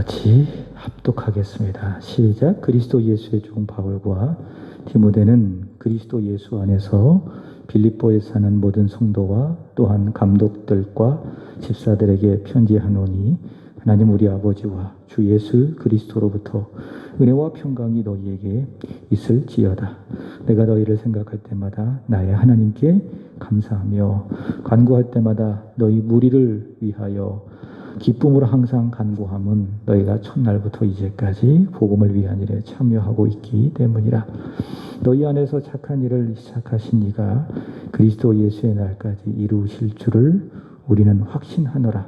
같이 합독하겠습니다. 시작. 그리스도 예수의 종 바울과 디모데는 그리스도 예수 안에서 빌립보에 사는 모든 성도와 또한 감독들과 집사들에게 편지하노니 하나님 우리 아버지와 주 예수 그리스도로부터 은혜와 평강이 너희에게 있을지어다. 내가 너희를 생각할 때마다 나의 하나님께 감사하며 간구할 때마다 너희 무리를 위하여 기쁨으로 항상 간구함은 너희가 첫날부터 이제까지 복음을 위한 일에 참여하고 있기 때문이라. 너희 안에서 착한 일을 시작하신 이가 그리스도 예수의 날까지 이루실 줄을 우리는 확신하노라.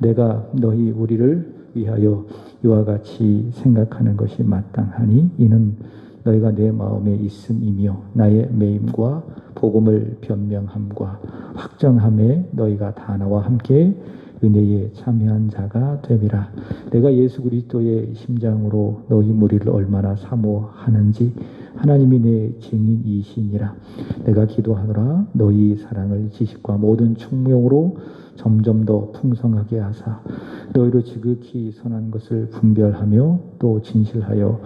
내가 너희 우리를 위하여 이와 같이 생각하는 것이 마땅하니 이는 너희가 내 마음에 있음이며 나의 매임과 복음을 변명함과 확정함에 너희가 다 나와 함께 은혜에 참여한 자가 됨이라. 내가 예수 그리스도의 심장으로 너희 무리를 얼마나 사모하는지 하나님이 내 증인이시니라. 내가 기도하노라. 너희 사랑을 지식과 모든 총명으로 점점 더 풍성하게 하사 너희로 지극히 선한 것을 분별하며 또 진실하여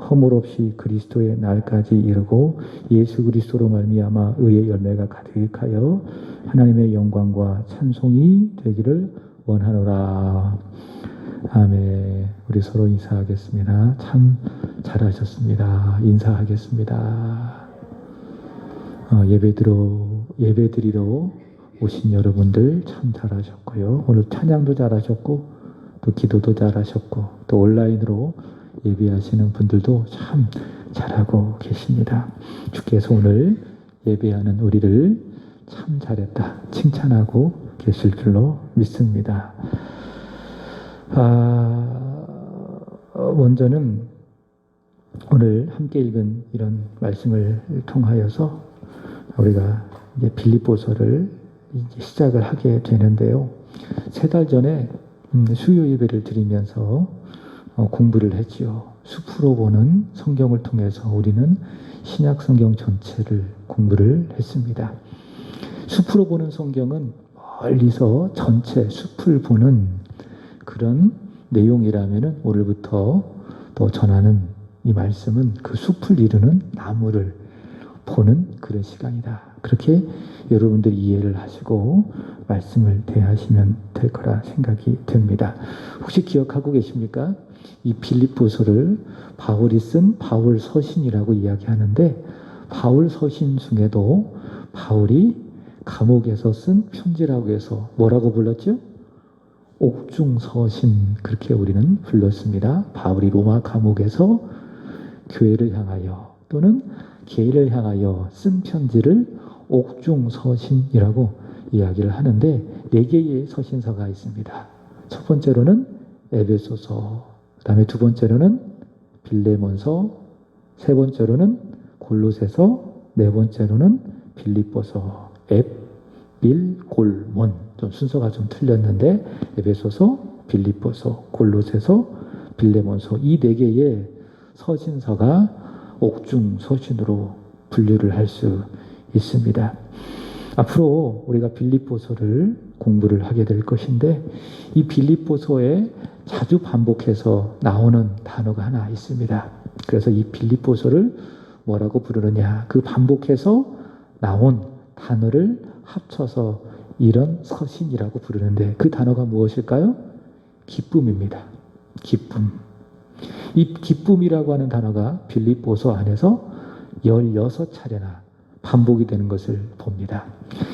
허물 없이 그리스도의 날까지 이르고 예수 그리스도로 말미암아 의의 열매가 가득하여 하나님의 영광과 찬송이 되기를 원하노라. 아멘. 우리 서로 인사하겠습니다. 참 잘하셨습니다. 인사하겠습니다. 예배드리러 오신 여러분들 참 잘하셨고요. 오늘 찬양도 잘하셨고 또 기도도 잘하셨고 또 온라인으로 예배하시는 분들도 참 잘하고 계십니다. 주께서 오늘 예배하는 우리를 참 잘했다 칭찬하고 계실 줄로 믿습니다. 먼저는 오늘 함께 읽은 이런 말씀을 통하여서 우리가 이제 빌립보서를 이제 시작을 하게 되는데요. 3달 전에 수요 예배를 드리면서 공부를 했지요. 숲으로 보는 성경을 통해서 우리는 신약 성경 전체를 공부를 했습니다. 숲으로 보는 성경은 멀리서 전체 숲을 보는 그런 내용이라면 오늘부터 또 전하는 이 말씀은 그 숲을 이루는 나무를 보는 그런 시간이다. 그렇게 여러분들이 이해를 하시고 말씀을 대하시면 될 거라 생각이 듭니다. 혹시 기억하고 계십니까? 이 빌립보서를 바울이 쓴 바울 서신이라고 이야기하는데 바울 서신 중에도 바울이 감옥에서 쓴 편지라고 해서 뭐라고 불렀죠? 옥중서신, 그렇게 우리는 불렀습니다. 바울이 로마 감옥에서 교회를 향하여 또는 개인을 향하여 쓴 편지를 옥중서신이라고 이야기를 하는데 4개의 서신서가 있습니다. 첫 번째로는 에베소서, 그 다음에 두 번째로는 빌레몬서, 세 번째로는 골로새서, 네 번째로는 빌립보서. 빌골몬, 좀 순서가 좀 틀렸는데 에베소서, 빌립보서, 골로새서, 빌레몬서, 이 4개의 서신서가 옥중서신으로 분류를 할 수 있습니다. 앞으로 우리가 빌립보서를 공부를 하게 될 것인데 이 빌립보서에 자주 반복해서 나오는 단어가 하나 있습니다. 그래서 이 빌립보서를 뭐라고 부르느냐, 그 반복해서 나온 단어를 합쳐서 이런 서신이라고 부르는데 그 단어가 무엇일까요? 기쁨입니다. 기쁨. 이 기쁨이라고 하는 단어가 빌립보서 안에서 16차례나 반복이 되는 것을 봅니다.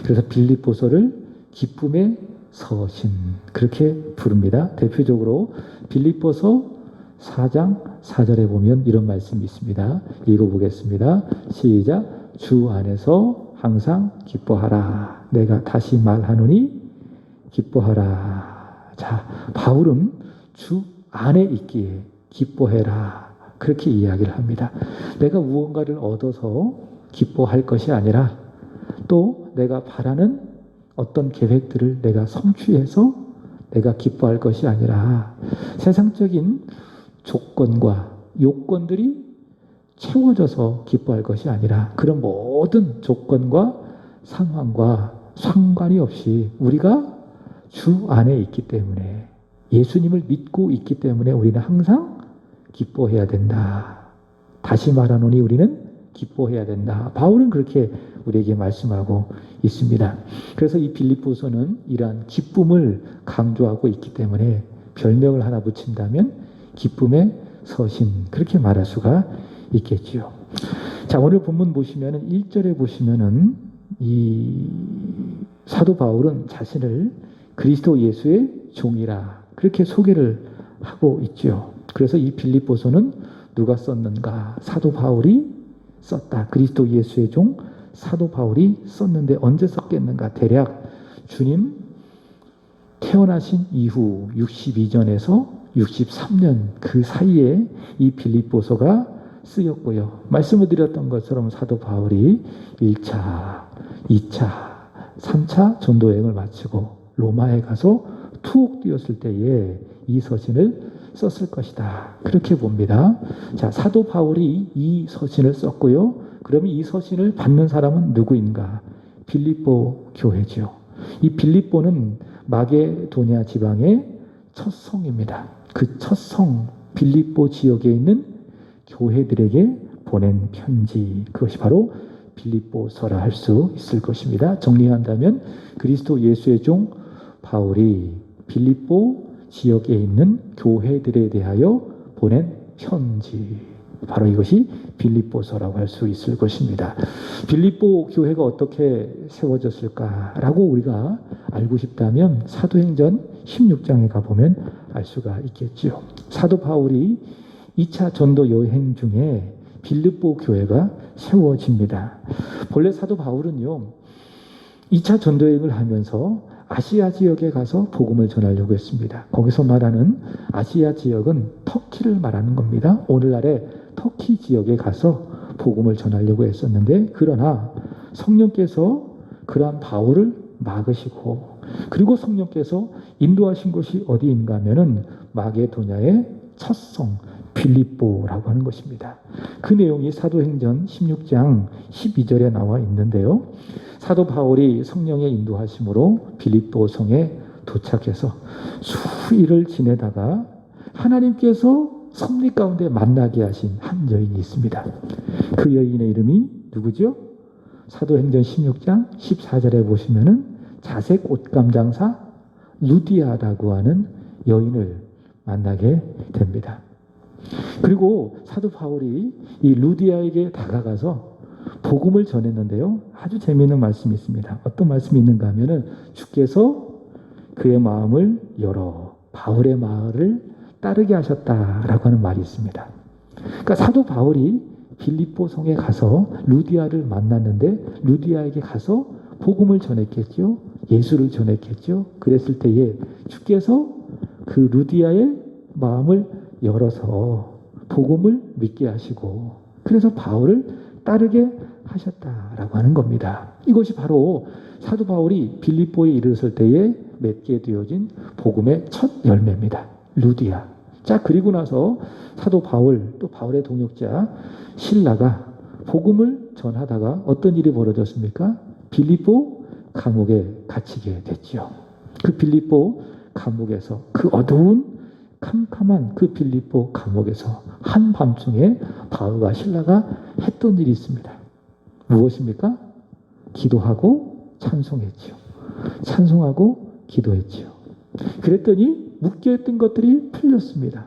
그래서 빌립보서를 기쁨의 서신, 그렇게 부릅니다. 대표적으로 빌립보서 4장 4절에 보면 이런 말씀이 있습니다. 읽어보겠습니다. 시작. 주 안에서 항상 기뻐하라. 내가 다시 말하노니 기뻐하라. 자, 바울은 주 안에 있기에 기뻐해라, 그렇게 이야기를 합니다. 내가 무언가를 얻어서 기뻐할 것이 아니라 또 내가 바라는 어떤 계획들을 내가 성취해서 내가 기뻐할 것이 아니라 세상적인 조건과 요건들이 채워져서 기뻐할 것이 아니라 그런 모든 조건과 상황과 상관이 없이 우리가 주 안에 있기 때문에 예수님을 믿고 있기 때문에 우리는 항상 기뻐해야 된다. 다시 말하노니 우리는 기뻐해야 된다. 바울은 그렇게 우리에게 말씀하고 있습니다. 그래서 이 빌립보서는 이러한 기쁨을 강조하고 있기 때문에 별명을 하나 붙인다면 기쁨의 서신, 그렇게 말할 수가 있겠지요. 자, 오늘 본문 보시면은 1절에 보시면은 이 사도 바울은 자신을 그리스도 예수의 종이라 그렇게 소개를 하고 있죠. 그래서 이 빌립보서는 누가 썼는가? 사도 바울이 썼다. 그리스도 예수의 종 사도 바울이 썼는데 언제 썼겠는가? 대략 주님 태어나신 이후 62전에서 63년 그 사이에 이 빌립보서가 쓰였고요. 말씀을 드렸던 것처럼 사도 바울이 1차, 2차, 3차 전도 여행을 마치고 로마에 가서 투옥 되었을 때에 이 서신을 썼을 것이다. 그렇게 봅니다. 자, 사도 바울이 이 서신을 썼고요. 그러면 이 서신을 받는 사람은 누구인가? 빌립보 교회죠. 이 빌립보는 마게도냐 지방의 첫 성입니다. 그 첫 성 빌립보 지역에 있는 교회들에게 보낸 편지, 그것이 바로 빌립보서라 할 수 있을 것입니다. 정리한다면 그리스도 예수의 종 바울이 빌립보 지역에 있는 교회들에 대하여 보낸 편지, 바로 이것이 빌립보서라고 할 수 있을 것입니다. 빌립보 교회가 어떻게 세워졌을까라고 우리가 알고 싶다면 사도행전 16장에 가보면 알 수가 있겠지요. 사도 바울이 2차 전도 여행 중에 빌립보 교회가 세워집니다. 본래 사도 바울은요, 2차 전도 여행을 하면서 아시아 지역에 가서 복음을 전하려고 했습니다. 거기서 말하는 아시아 지역은 터키를 말하는 겁니다. 오늘날의 터키 지역에 가서 복음을 전하려고 했었는데, 그러나 성령께서 그러한 바울을 막으시고, 그리고 성령께서 인도하신 곳이 어디인가 하면은 마게도냐의 첫성 빌립보라고 하는 것입니다. 그 내용이 사도행전 16장 12절에 나와 있는데요. 사도 바울이 성령의 인도하심으로 빌립보 성에 도착해서 수일을 지내다가 하나님께서 섭리 가운데 만나게 하신 한 여인이 있습니다. 그 여인의 이름이 누구죠? 사도행전 16장 14절에 보시면은 자색 옷감 장사 루디아라고 하는 여인을 만나게 됩니다. 그리고 사도 바울이 이 루디아에게 다가가서 복음을 전했는데요. 아주 재미있는 말씀이 있습니다. 어떤 말씀이 있는가 하면은 주께서 그의 마음을 열어 바울의 말을 따르게 하셨다라고 하는 말이 있습니다. 그러니까 사도 바울이 빌립보 성에 가서 루디아를 만났는데 루디아에게 가서 복음을 전했겠죠. 예수를 전했겠죠. 그랬을 때에 주께서 그 루디아의 마음을 열어서 복음을 믿게 하시고 그래서 바울을 따르게 하셨다라고 하는 겁니다. 이것이 바로 사도 바울이 빌립보에 이르렀을 때에 맺게 되어진 복음의 첫 열매입니다. 루디아. 자, 그리고 나서 사도 바울, 또 바울의 동역자 실라가 복음을 전하다가 어떤 일이 벌어졌습니까? 빌립보 감옥에 갇히게 됐죠. 그 빌립보 감옥에서 그 어두운 캄캄한 그 빌립보 감옥에서 한밤중에 바울과 실라가 했던 일이 있습니다. 무엇입니까? 기도하고 찬송했죠. 찬송하고 기도했죠. 그랬더니 묶여있던 것들이 풀렸습니다.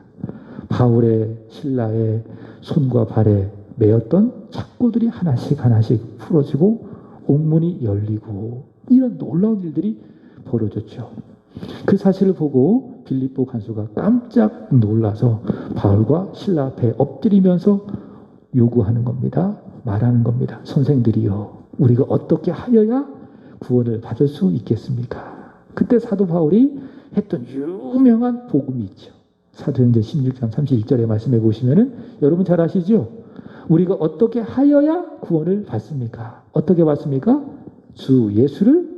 바울의 실라의 손과 발에 매었던 착고들이 하나씩 하나씩 풀어지고 옥문이 열리고 이런 놀라운 일들이 벌어졌죠. 그 사실을 보고 빌립보 간수가 깜짝 놀라서 바울과 실라 앞에 엎드리면서 요구하는 겁니다. 말하는 겁니다. 선생들이여, 우리가 어떻게 하여야 구원을 받을 수 있겠습니까? 그때 사도 바울이 했던 유명한 복음이 있죠. 사도행전 16장 31절의 말씀해 보시면은 여러분 잘 아시죠? 우리가 어떻게 하여야 구원을 받습니까? 어떻게 받습니까? 주 예수를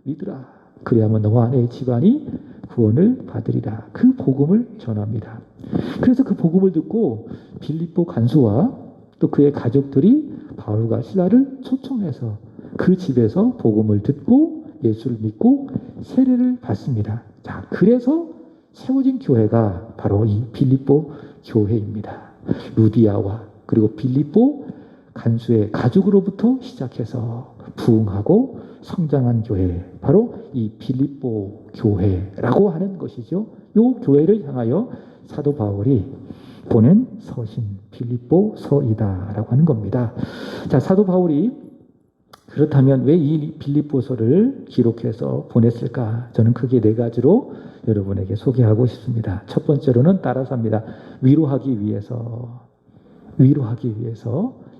믿으라. 그래야만 너와 내 집안이 구원을 받으리라. 그 복음을 전합니다. 그래서 그 복음을 듣고 빌립보 간수와 또 그의 가족들이 바울과 실라를 초청해서 그 집에서 복음을 듣고 예수를 믿고 세례를 받습니다. 자, 그래서 세워진 교회가 바로 이 빌립보 교회입니다. 루디아와 그리고 빌립보 간수의 가족으로부터 시작해서 부흥하고 성장한 교회, 바로 이 빌립보 교회라고 하는 것이죠. 이 교회를 향하여 사도 바울이 보낸 서신 빌립보서이다라고 하는 겁니다. 자, 사도 바울이 그렇다면 왜 이 빌립보서를 기록해서 보냈을까? 저는 크게 네 가지로 여러분에게 소개하고 싶습니다. 첫 번째로는 따라서 합니다. 위로하기 위해서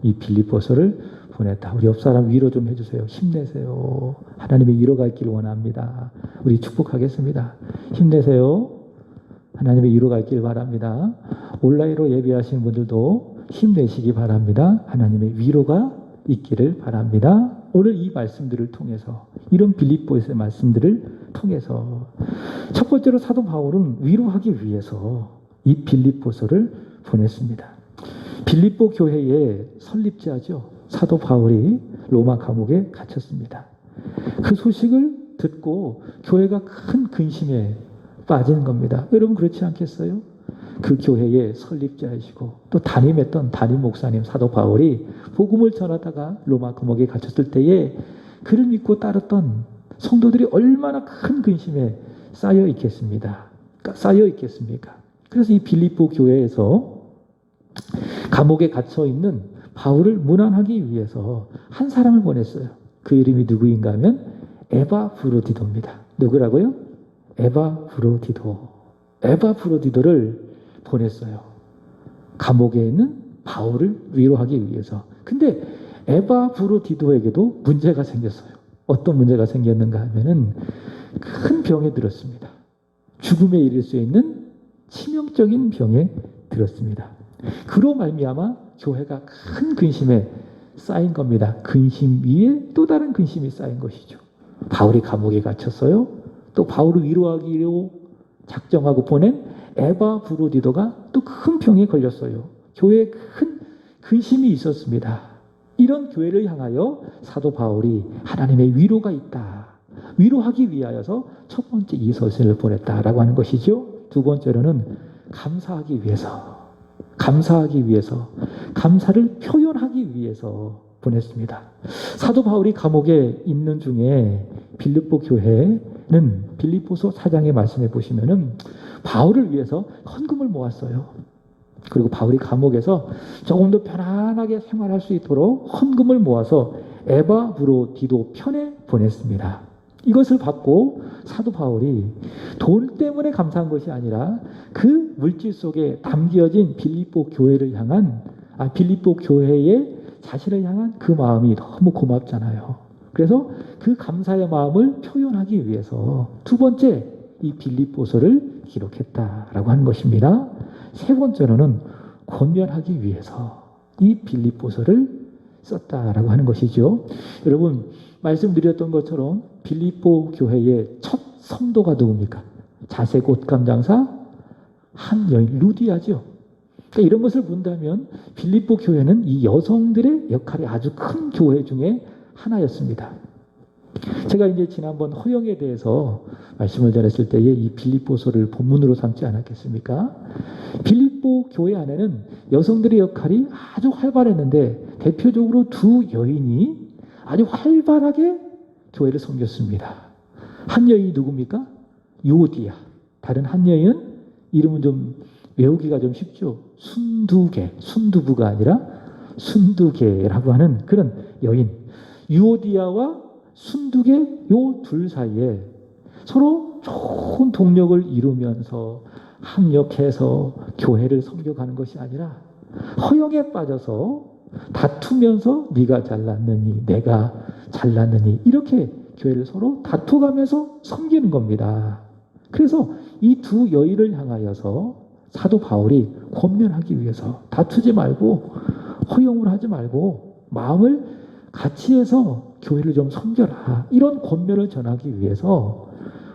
이 빌립보서를 보냈다. 우리 옆 사람 위로 좀 해주세요. 힘내세요. 하나님의 위로가 있기를 원합니다. 우리 축복하겠습니다. 힘내세요. 하나님의 위로가 있기를 바랍니다. 온라인으로 예배하시는 분들도 힘내시기 바랍니다. 하나님의 위로가 있기를 바랍니다. 오늘 이 말씀들을 통해서, 이런 빌립보에서의 말씀들을 통해서 첫 번째로 사도 바울은 위로하기 위해서 이 빌립보서를 보냈습니다. 빌립보 교회의 설립자죠. 사도 바울이 로마 감옥에 갇혔습니다. 그 소식을 듣고 교회가 큰 근심에 빠지는 겁니다. 여러분 그렇지 않겠어요? 그 교회의 설립자이시고 또 담임 목사님 사도 바울이 복음을 전하다가 로마 감옥에 갇혔을 때에 그를 믿고 따랐던 성도들이 얼마나 큰 근심에 쌓여 있겠습니까? 그래서 이 빌립보 교회에서 감옥에 갇혀 있는 바울을 문안하기 위해서 한 사람을 보냈어요. 그 이름이 누구인가 하면 에바브로디도입니다. 누구라고요? 에바브로디도를 보냈어요. 감옥에 있는 바울을 위로하기 위해서. 근데 에바브로디도에게도 문제가 생겼어요. 어떤 문제가 생겼는가 하면은 큰 병에 들었습니다. 죽음에 이를 수 있는 치명적인 병에 들었습니다. 그로 말미암아 교회가 큰 근심에 쌓인 겁니다. 근심 위에 또 다른 근심이 쌓인 것이죠. 바울이 감옥에 갇혔어요. 또 바울을 위로하기로 작정하고 보낸 에바브로디도가 또 큰 병에 걸렸어요. 교회에 큰 근심이 있었습니다. 이런 교회를 향하여 사도 바울이 하나님의 위로가 있다, 위로하기 위하여서 첫 번째 이 서신을 보냈다라고 하는 것이죠. 두 번째로는 감사하기 위해서, 감사를 표현하기 위해서 보냈습니다. 사도 바울이 감옥에 있는 중에 빌립보 교회는 빌립보서 4장의 말씀에 보시면은 바울을 위해서 헌금을 모았어요. 그리고 바울이 감옥에서 조금 더 편안하게 생활할 수 있도록 헌금을 모아서 에바브로디도 편에 보냈습니다. 이것을 받고 사도 바울이 돈 때문에 감사한 것이 아니라 그 물질 속에 담겨진 빌립보 교회의 자신을 향한 그 마음이 너무 고맙잖아요. 그래서 그 감사의 마음을 표현하기 위해서 두 번째 이 빌립보서를 기록했다라고 하는 것입니다. 세 번째로는 권면하기 위해서 이 빌립보서를 썼다라고 하는 것이죠. 여러분 말씀드렸던 것처럼 빌립보 교회의 첫 성도가 누굽니까? 자색 옷감 장사 한 여인 루디아죠. 그러니까 이런 것을 본다면 빌립보 교회는 이 여성들의 역할이 아주 큰 교회 중에 하나였습니다. 제가 이제 지난번 허영에 대해서 말씀을 전했을 때에 이 빌립보서를 본문으로 삼지 않았겠습니까? 빌립보 교회 안에는 여성들의 역할이 아주 활발했는데 대표적으로 두 여인이 아주 활발하게 교회를 섬겼습니다. 한 여인이 누굽니까? 유오디아. 다른 한 여인은 이름은 좀 외우기가 좀 쉽죠. 순두부가 아니라 순두개라고 하는 그런 여인. 유오디아와 순두개 요 둘 사이에 서로 좋은 동력을 이루면서 합력해서 교회를 섬겨가는 것이 아니라 허영에 빠져서 다투면서 네가 잘났느니 내가 잘났느니 이렇게 교회를 서로 다투가면서 섬기는 겁니다. 그래서 이 두 여인을 향하여서 사도 바울이 권면하기 위해서 다투지 말고 허용을 하지 말고 마음을 같이 해서 교회를 좀 섬겨라, 이런 권면을 전하기 위해서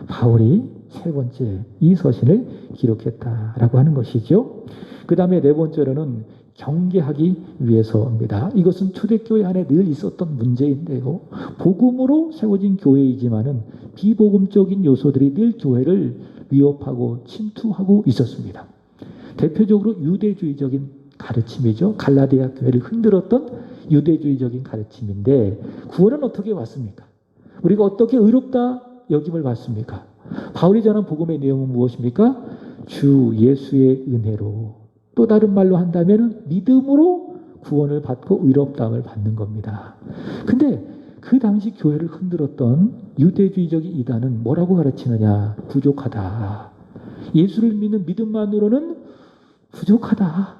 바울이 세 번째 이 서신을 기록했다라고 하는 것이죠. 그 다음에 네 번째로는 경계하기 위해서입니다. 이것은 초대교회 안에 늘 있었던 문제인데요. 복음으로 세워진 교회이지만은 비복음적인 요소들이 늘 교회를 위협하고 침투하고 있었습니다. 대표적으로 유대주의적인 가르침이죠. 갈라디아 교회를 흔들었던 유대주의적인 가르침인데 구원은 어떻게 왔습니까? 우리가 어떻게 의롭다 여김을 받습니까? 바울이 전한 복음의 내용은 무엇입니까? 주 예수의 은혜로, 또 다른 말로 한다면 믿음으로 구원을 받고 의롭다함을 받는 겁니다. 근데 그 당시 교회를 흔들었던 유대주의적인 이단은 뭐라고 가르치느냐? 부족하다. 예수를 믿는 믿음만으로는 부족하다.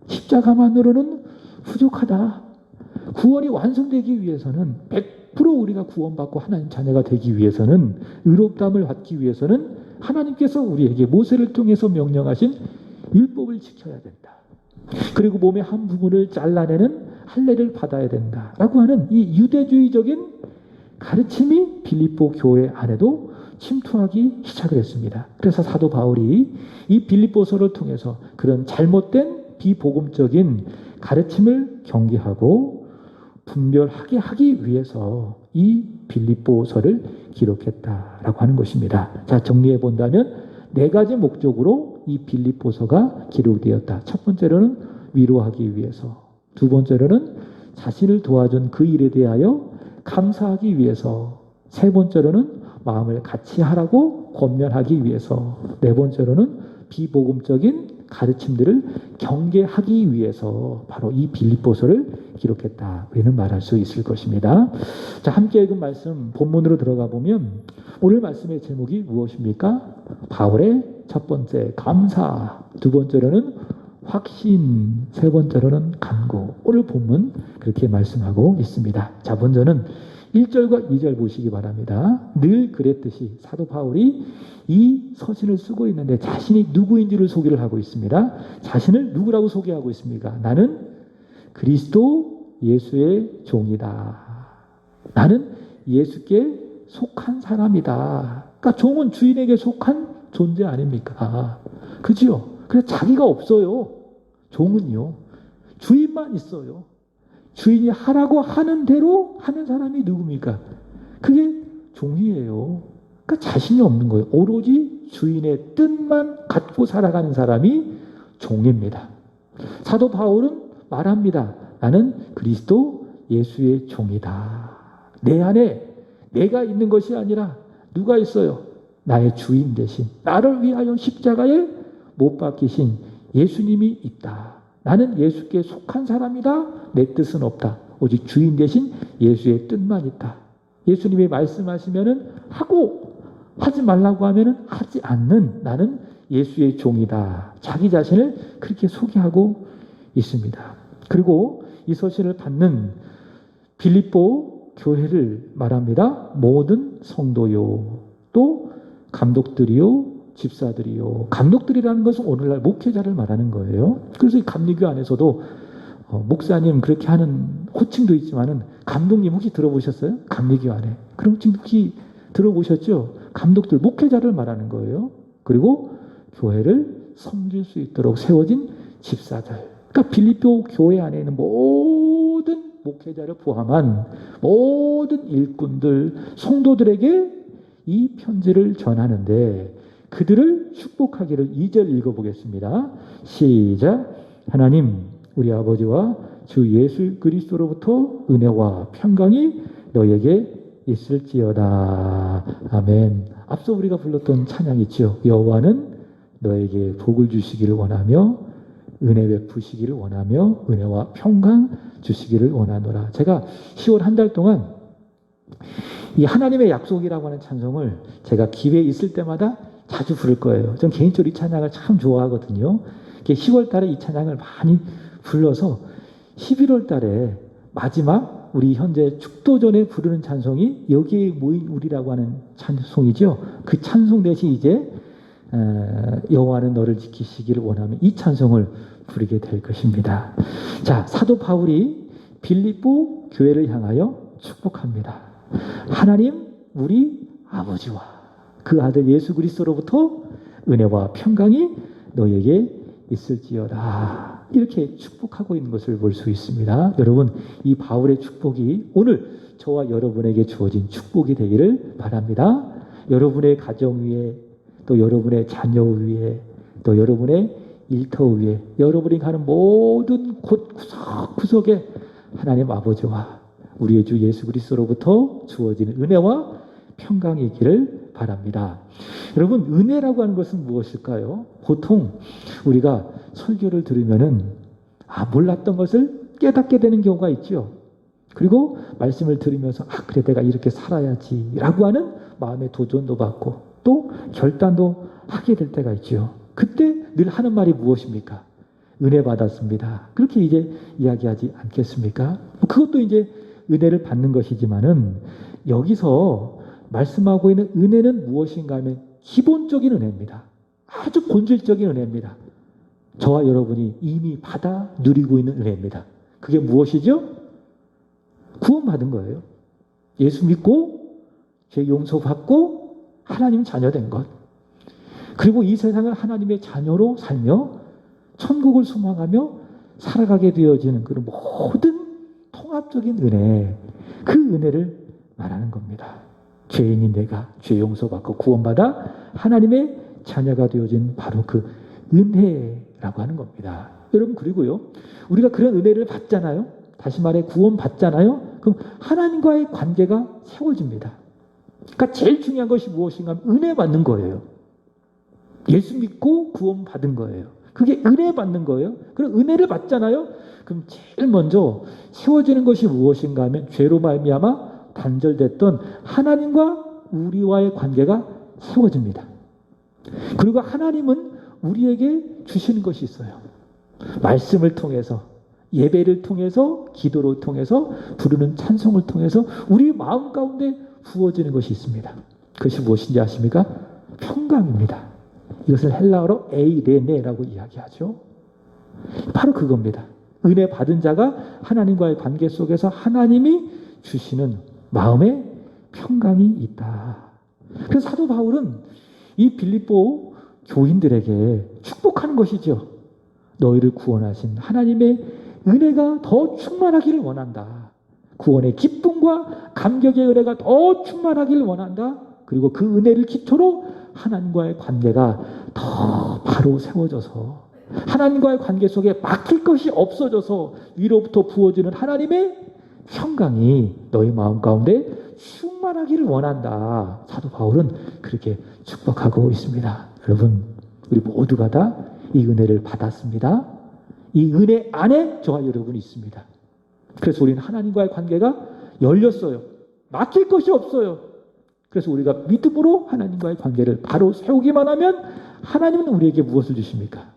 십자가만으로는 부족하다. 구원이 완성되기 위해서는 100% 우리가 구원받고 하나님 자녀가 되기 위해서는, 의롭다함을 받기 위해서는 하나님께서 우리에게 모세를 통해서 명령하신 율법을 지켜야 된다. 그리고 몸의 한 부분을 잘라내는 할례를 받아야 된다라고 하는 이 유대주의적인 가르침이 빌립보 교회 안에도 침투하기 시작을 했습니다. 그래서 사도 바울이 이 빌립보서를 통해서 그런 잘못된 비복음적인 가르침을 경계하고 분별하게 하기 위해서 이 빌립보서를 기록했다라고 하는 것입니다. 자, 정리해 본다면 4가지 목적으로 이 빌립보서가 기록되었다. 첫 번째로는 위로하기 위해서, 두 번째로는 자신을 도와준 그 일에 대하여 감사하기 위해서, 세 번째로는 마음을 같이 하라고 권면하기 위해서, 네 번째로는 비복음적인 가르침들을 경계하기 위해서 바로 이 빌립보서를 기록했다. 우리는 말할 수 있을 것입니다. 자, 함께 읽은 말씀 본문으로 들어가 보면 오늘 말씀의 제목이 무엇입니까? 바울의 첫 번째 감사, 두 번째로는 확신, 세 번째로는 간구. 오늘 본문 그렇게 말씀하고 있습니다. 자, 먼저는 1절과 2절 보시기 바랍니다. 늘 그랬듯이 사도 바울이 이 서신을 쓰고 있는데 자신이 누구인지를 소개를 하고 있습니다. 자신을 누구라고 소개하고 있습니까? 나는 그리스도 예수의 종이다. 나는 예수께 속한 사람이다. 그러니까 종은 주인에게 속한 존재 아닙니까? 그죠? 그래서 자기가 없어요. 종은요. 주인만 있어요. 주인이 하라고 하는 대로 하는 사람이 누굽니까? 그게 종이에요. 그러니까 자신이 없는 거예요. 오로지 주인의 뜻만 갖고 살아가는 사람이 종입니다. 사도 바울은 말합니다. 나는 그리스도 예수의 종이다. 내 안에 내가 있는 것이 아니라 누가 있어요? 나의 주인 대신 나를 위하여 십자가에 못 박히신 예수님이 있다. 나는 예수께 속한 사람이다. 내 뜻은 없다. 오직 주인 대신 예수의 뜻만 있다. 예수님이 말씀하시면은 하고, 하지 말라고 하면은 하지 않는 나는 예수의 종이다. 자기 자신을 그렇게 소개하고 있습니다. 그리고 이 서신을 받는 빌립보 교회를 말합니다. 모든 성도요, 또 감독들이요, 집사들이요. 감독들이라는 것은 오늘날 목회자를 말하는 거예요. 그래서 이 감리교 안에서도 목사님 그렇게 하는 호칭도 있지만은 감독님 혹시 들어보셨어요? 감리교 안에. 그럼 지금 혹시 들어보셨죠? 감독들, 목회자를 말하는 거예요. 그리고 교회를 섬길 수 있도록 세워진 집사들. 그러니까 빌립보 교회 안에 있는 모든 목회자를 포함한 모든 일꾼들, 성도들에게 이 편지를 전하는데 그들을 축복하기를 2절 읽어보겠습니다. 시작. 하나님 우리 아버지와 주 예수 그리스도로부터 은혜와 평강이 너에게 있을지어다. 아멘. 앞서 우리가 불렀던 찬양이 있죠. 여호와는 너에게 복을 주시기를 원하며 은혜 베푸시기를 원하며 은혜와 평강 주시기를 원하노라. 제가 10월 한 달 동안 이 하나님의 약속이라고 하는 찬송을 제가 기회에 있을 때마다 자주 부를 거예요. 전 개인적으로 이 찬양을 참 좋아하거든요. 10월 달에 이 찬양을 많이 불러서 11월 달에 마지막 우리 현재 축도전에 부르는 찬송이 여기에 모인 우리라고 하는 찬송이죠. 그 찬송 대신 이제 여호와는 너를 지키시기를 원하면 이 찬송을 부르게 될 것입니다. 자, 사도 바울이 빌립보 교회를 향하여 축복합니다. 하나님 우리 아버지와 그 아들 예수 그리스도로부터 은혜와 평강이 너에게 있을지어다. 이렇게 축복하고 있는 것을 볼 수 있습니다. 여러분, 이 바울의 축복이 오늘 저와 여러분에게 주어진 축복이 되기를 바랍니다. 여러분의 가정 위에, 또 여러분의 자녀 위에, 또 여러분의 일터 위에, 여러분이 가는 모든 곳 구석구석에 하나님 아버지와 우리의 주 예수 그리스도로부터 주어지는 은혜와 평강이 있기를 바랍니다. 여러분, 은혜라고 하는 것은 무엇일까요? 보통 우리가 설교를 들으면은 몰랐던 것을 깨닫게 되는 경우가 있죠. 그리고 말씀을 들으면서 그래 내가 이렇게 살아야지 라고 하는 마음의 도전도 받고 또 결단도 하게 될 때가 있죠. 그때 늘 하는 말이 무엇입니까? 은혜 받았습니다. 그렇게 이제 이야기하지 않겠습니까? 그것도 이제 은혜를 받는 것이지만은 여기서 말씀하고 있는 은혜는 무엇인가 하면 기본적인 은혜입니다. 아주 본질적인 은혜입니다. 저와 여러분이 이미 받아 누리고 있는 은혜입니다. 그게 무엇이죠? 구원받은 거예요. 예수 믿고 죄 용서받고 하나님 자녀 된 것. 그리고 이 세상을 하나님의 자녀로 살며 천국을 소망하며 살아가게 되어지는 그런 모든 통합적인 은혜, 그 은혜를 말하는 겁니다. 죄인인 내가 죄 용서받고 구원받아 하나님의 자녀가 되어진 바로 그 은혜라고 하는 겁니다. 여러분, 그리고요, 우리가 그런 은혜를 받잖아요. 다시 말해 구원받잖아요. 그럼 하나님과의 관계가 세워집니다. 그러니까 제일 중요한 것이 무엇인가 하면 은혜 받는 거예요. 예수 믿고 구원받은 거예요. 그게 은혜 받는 거예요. 그럼 은혜를 받잖아요. 그럼 제일 먼저 세워지는 것이 무엇인가 하면 죄로 말미암아 단절됐던 하나님과 우리와의 관계가 세워집니다. 그리고 하나님은 우리에게 주시는 것이 있어요. 말씀을 통해서, 예배를 통해서, 기도를 통해서, 부르는 찬송을 통해서 우리 마음 가운데 부어지는 것이 있습니다. 그것이 무엇인지 아십니까? 평강입니다. 이것을 헬라어로 에이레네라고 이야기하죠. 바로 그겁니다. 은혜 받은 자가 하나님과의 관계 속에서 하나님이 주시는 마음의 평강이 있다. 그래서 사도 바울은 이 빌립보 교인들에게 축복하는 것이죠. 너희를 구원하신 하나님의 은혜가 더 충만하기를 원한다. 구원의 기쁨과 감격의 은혜가 더 충만하기를 원한다. 그리고 그 은혜를 기초로 하나님과의 관계가 더 바로 세워져서 하나님과의 관계 속에 막힐 것이 없어져서 위로부터 부어지는 하나님의 평강이 너희 마음 가운데 충만하기를 원한다. 사도 바울은 그렇게 축복하고 있습니다. 여러분, 우리 모두가 다 이 은혜를 받았습니다. 이 은혜 안에 저와 여러분이 있습니다. 그래서 우리는 하나님과의 관계가 열렸어요. 막힐 것이 없어요. 그래서 우리가 믿음으로 하나님과의 관계를 바로 세우기만 하면 하나님은 우리에게 무엇을 주십니까?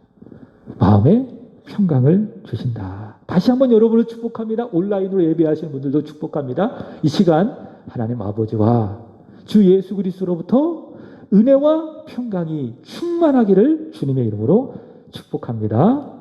마음의 평강을 주신다. 다시 한번 여러분을 축복합니다. 온라인으로 예배하시는 분들도 축복합니다. 이 시간 하나님 아버지와 주 예수 그리스도로부터 은혜와 평강이 충만하기를 주님의 이름으로 축복합니다.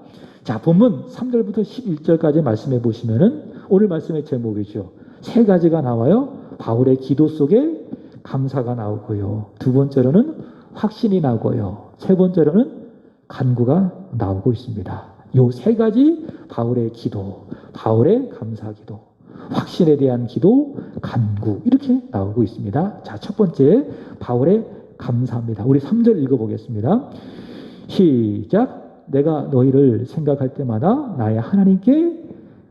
자, 본문 3절부터 11절까지 말씀해 보시면은 오늘 말씀의 제목이죠. 세 가지가 나와요. 바울의 기도 속에 감사가 나오고요. 두 번째로는 확신이 나오고요. 세 번째로는 간구가 나오고 있습니다. 요 세 가지 바울의 기도, 바울의 감사 기도, 확신에 대한 기도, 간구 이렇게 나오고 있습니다. 자, 첫 번째 바울의 감사입니다. 우리 3절 읽어보겠습니다. 시작. 내가 너희를 생각할 때마다 나의 하나님께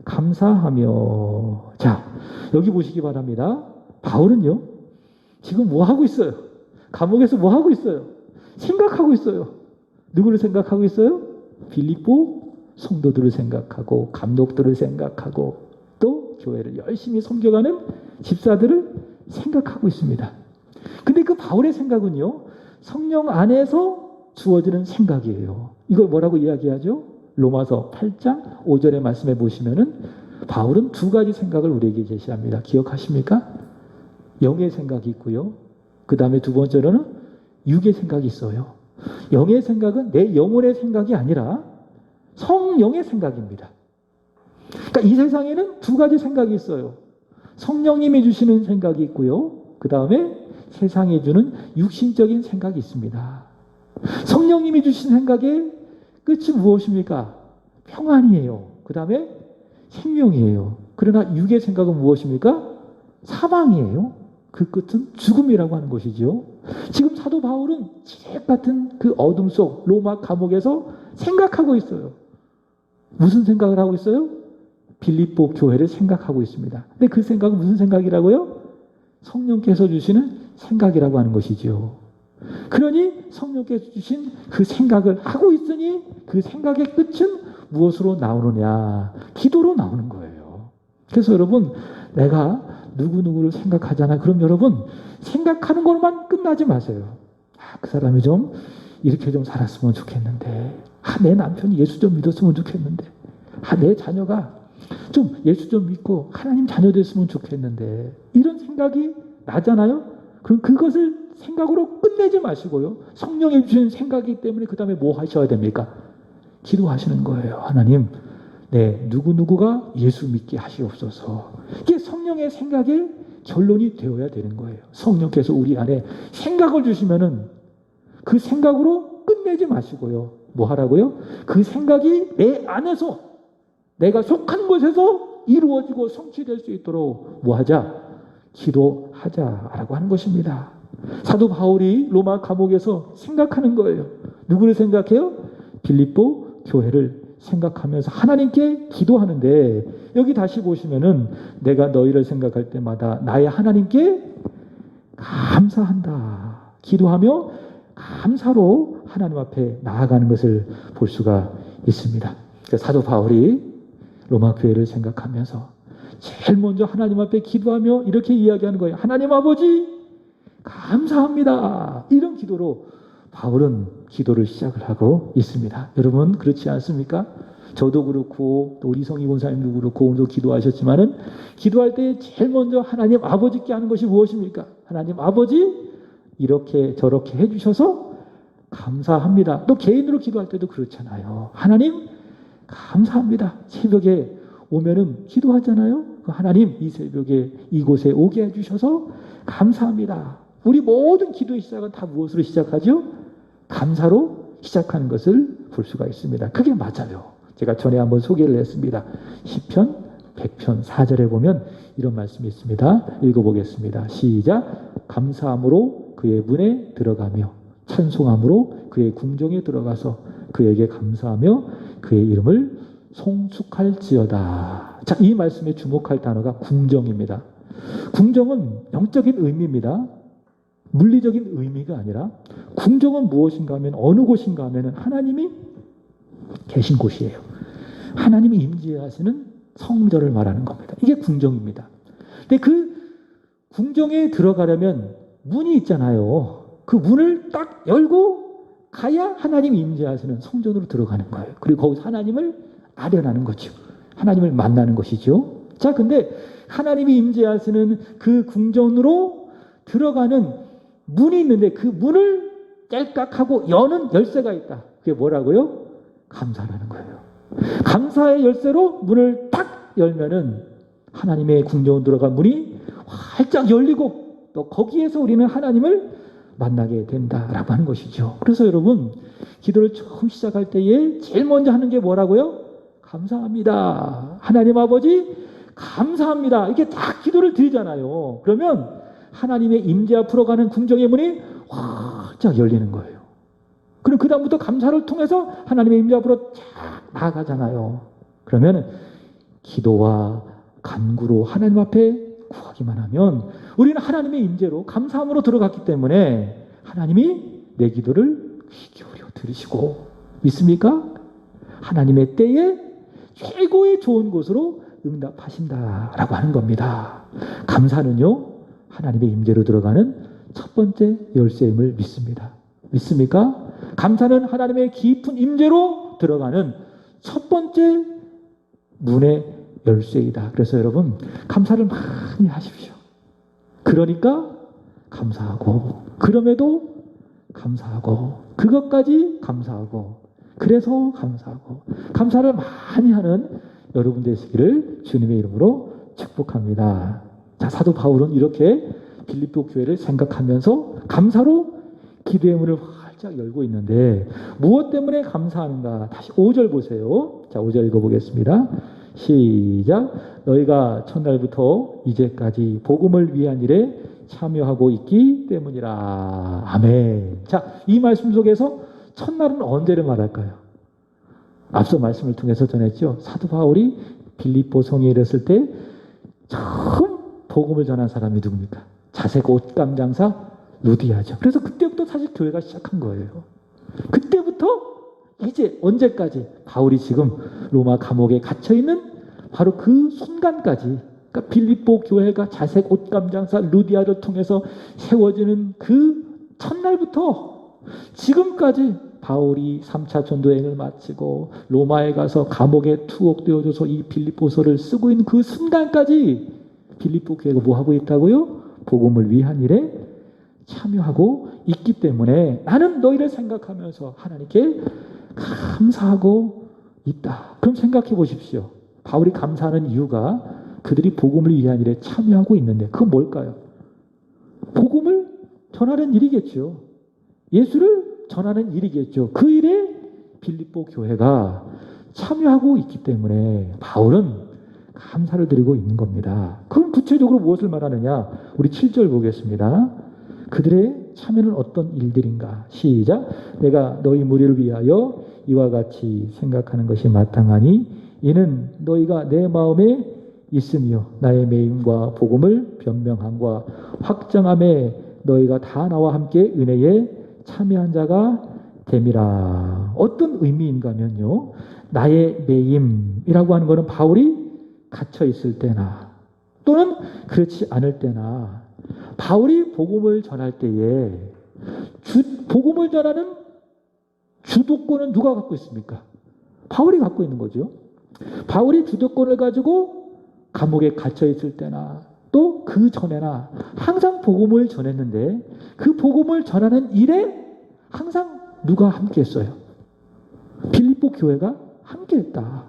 감사하며. 자, 여기 보시기 바랍니다. 바울은요, 지금 뭐 하고 있어요? 감옥에서 뭐 하고 있어요? 생각하고 있어요. 누구를 생각하고 있어요? 빌립보 성도들을 생각하고 감독들을 생각하고 또 교회를 열심히 섬겨가는 집사들을 생각하고 있습니다. 근데 그 바울의 생각은요, 성령 안에서 주어지는 생각이에요. 이걸 뭐라고 이야기하죠? 로마서 8장 5절의 말씀해 보시면은 바울은 두 가지 생각을 우리에게 제시합니다. 기억하십니까? 영의 생각이 있고요. 그 다음에 두 번째로는 육의 생각이 있어요. 영의 생각은 내 영혼의 생각이 아니라 성령의 생각입니다. 그러니까 이 세상에는 두 가지 생각이 있어요. 성령님이 주시는 생각이 있고요. 그 다음에 세상이 주는 육신적인 생각이 있습니다. 성령님이 주신 생각의 끝이 무엇입니까? 평안이에요. 그 다음에 생명이에요. 그러나 육의 생각은 무엇입니까? 사망이에요. 그 끝은 죽음이라고 하는 것이죠. 지금 사도 바울은 지뢰 같은 그 어둠 속 로마 감옥에서 생각하고 있어요. 무슨 생각을 하고 있어요? 빌립보 교회를 생각하고 있습니다. 근데 그 생각은 무슨 생각이라고요? 성령께서 주시는 생각이라고 하는 것이죠. 그러니 성령께서 주신 그 생각을 하고 있으니 그 생각의 끝은 무엇으로 나오느냐? 기도로 나오는 거예요. 그래서 여러분, 내가 누구누구를 생각하잖아. 그럼 여러분, 생각하는 것만 끝나지 마세요. 그 사람이 좀 이렇게 좀 살았으면 좋겠는데, 내 남편이 예수 좀 믿었으면 좋겠는데, 내 자녀가 좀 예수 좀 믿고 하나님 자녀 됐으면 좋겠는데, 이런 생각이 나잖아요. 그럼 그것을 생각으로 끝내지 마시고요. 성령이 주신 생각이기 때문에 그 다음에 뭐 하셔야 됩니까? 기도하시는 거예요. 하나님, 누구누구가 예수 믿게 하시옵소서. 이게 성령의 생각의 결론이 되어야 되는 거예요. 성령께서 우리 안에 생각을 주시면은 그 생각으로 끝내지 마시고요. 뭐 하라고요? 그 생각이 내 안에서, 내가 속한 곳에서 이루어지고 성취될 수 있도록 뭐 하자? 기도하자라고 하는 것입니다. 사도 바울이 로마 감옥에서 생각하는 거예요. 누구를 생각해요? 빌립보 교회를 생각하면서 하나님께 기도하는데, 여기 다시 보시면은 내가 너희를 생각할 때마다 나의 하나님께 감사한다. 기도하며 감사로 하나님 앞에 나아가는 것을 볼 수가 있습니다. 사도 바울이 로마 교회를 생각하면서 제일 먼저 하나님 앞에 기도하며 이렇게 이야기하는 거예요. 하나님 아버지 감사합니다. 이런 기도로 바울은 기도를 시작을 하고 있습니다. 여러분 그렇지 않습니까? 저도 그렇고 또 우리 성희 권사님도 그렇고 오늘도 기도하셨지만은 기도할 때 제일 먼저 하나님 아버지께 하는 것이 무엇입니까? 하나님 아버지 이렇게 저렇게 해주셔서 감사합니다. 또 개인으로 기도할 때도 그렇잖아요. 하나님 감사합니다. 새벽에 오면은 기도하잖아요. 하나님 이 새벽에 이곳에 오게 해주셔서 감사합니다. 우리 모든 기도의 시작은 다 무엇으로 시작하죠? 감사로 시작하는 것을 볼 수가 있습니다. 그게 맞아요. 제가 전에 한번 소개를 했습니다. 시편 100편 4절에 보면 이런 말씀이 있습니다. 읽어보겠습니다. 시작. 감사함으로 그의 문에 들어가며 찬송함으로 그의 궁정에 들어가서 그에게 감사하며 그의 이름을 송축할지어다. 자, 이 말씀에 주목할 단어가 궁정입니다. 궁정은 영적인 의미입니다. 물리적인 의미가 아니라 궁정은 무엇인가 하면 어느 곳인가 하면 하나님이 계신 곳이에요. 하나님이 임재하시는 성전을 말하는 겁니다. 이게 궁정입니다. 근데 그 궁정에 들어가려면 문이 있잖아요. 그 문을 딱 열고 가야 하나님이 임재하시는 성전으로 들어가는 거예요. 그리고 거기서 하나님을 아련하는 거죠. 하나님을 만나는 것이죠. 자, 근데 하나님이 임재하시는 그 궁전으로 들어가는 문이 있는데 그 문을 짤깍하고 여는 열쇠가 있다. 그게 뭐라고요? 감사라는 거예요. 감사의 열쇠로 문을 탁 열면은 하나님의 궁전으로 들어간 문이 활짝 열리고 또 거기에서 우리는 하나님을 만나게 된다라고 하는 것이죠. 그래서 여러분 기도를 처음 시작할 때에 제일 먼저 하는 게 뭐라고요? 감사합니다. 하나님 아버지 감사합니다. 이렇게 딱 기도를 드리잖아요. 그러면 하나님의 임재 앞으로 가는 궁정의 문이 활짝 열리는 거예요. 그럼 그 다음부터 감사를 통해서 하나님의 임재 앞으로 쫙 나아가잖아요. 그러면 기도와 간구로 하나님 앞에 구하기만 하면 우리는 하나님의 임재로 감사함으로 들어갔기 때문에 하나님이 내 기도를 귀 기울여 들으시고, 믿습니까? 하나님의 때에 최고의 좋은 곳으로 응답하신다라고 하는 겁니다. 감사는요, 하나님의 임재로 들어가는 첫 번째 열쇠임을 믿습니다. 믿습니까? 감사는 하나님의 깊은 임재로 들어가는 첫 번째 문의 열쇠이다. 그래서 여러분 감사를 많이 하십시오. 그러니까 감사하고, 그럼에도 감사하고, 그것까지 감사하고, 그래서 감사하고, 감사를 많이 하는 여러분 되시기를 주님의 이름으로 축복합니다. 자, 사도 바울은 이렇게 빌립보 교회를 생각하면서 감사로 기도의 문을 활짝 열고 있는데 무엇 때문에 감사하는가? 다시 5절 보세요. 자, 5절 읽어보겠습니다. 시작. 너희가 첫날부터 이제까지 복음을 위한 일에 참여하고 있기 때문이라. 아멘. 자, 이 말씀 속에서 첫날은 언제를 말할까요? 앞서 말씀을 통해서 전했죠. 사도 바울이 빌립보 성에 이르렀을 때 처음 복음을 전한 사람이 누굽니까? 자색 옷감 장사 루디아죠. 그래서 그때부터 사실 교회가 시작한 거예요. 그때부터 이제 언제까지? 바울이 지금 로마 감옥에 갇혀있는 바로 그 순간까지, 그러니까 빌립보 교회가 자색 옷감 장사 루디아를 통해서 세워지는 그 첫날부터 지금까지 바울이 3차 전도여행을 마치고 로마에 가서 감옥에 투옥되어져서 이 빌립보서를 쓰고 있는 그 순간까지 빌립보 교회가 뭐하고 있다고요? 복음을 위한 일에 참여하고 있기 때문에 나는 너희를 생각하면서 하나님께 감사하고 있다. 그럼 생각해 보십시오. 바울이 감사하는 이유가 그들이 복음을 위한 일에 참여하고 있는데 그건 뭘까요? 복음을 전하는 일이겠죠. 예수를 전하는 일이겠죠. 그 일에 빌립보 교회가 참여하고 있기 때문에 바울은 감사를 드리고 있는 겁니다. 그건 구체적으로 무엇을 말하느냐? 우리 7절 보겠습니다. 그들의 참여는 어떤 일들인가? 시작. 내가 너희 무리를 위하여 이와 같이 생각하는 것이 마땅하니 이는 너희가 내 마음에 있으며 나의 매임과 복음을 변명함과 확정함에 너희가 다 나와 함께 은혜에 참여한 자가 됨이라. 어떤 의미인가 하면요. 나의 매임이라고 하는 것은 바울이 갇혀 있을 때나 또는 그렇지 않을 때나 바울이 복음을 전할 때에 복음을 전하는 주도권은 누가 갖고 있습니까? 바울이 갖고 있는 거죠. 바울이 주도권을 가지고 감옥에 갇혀 있을 때나 또 그 전에나 항상 복음을 전했는데 그 복음을 전하는 일에 항상 누가 함께 했어요? 빌립보 교회가 함께 했다.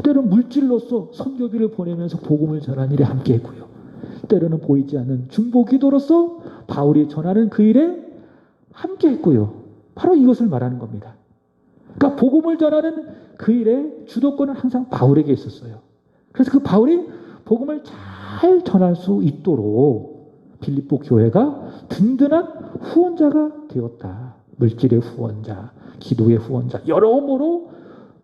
때로는 물질로서 선교비를 보내면서 복음을 전하는 일에 함께 했고요. 때로는 보이지 않는 중보기도로서 바울이 전하는 그 일에 함께 했고요. 바로 이것을 말하는 겁니다. 그러니까 복음을 전하는 그 일에 주도권은 항상 바울에게 있었어요. 그래서 그 바울이 복음을 잘 전할 수 있도록 빌립보 교회가 든든한 후원자가 되었다. 물질의 후원자, 기도의 후원자, 여러모로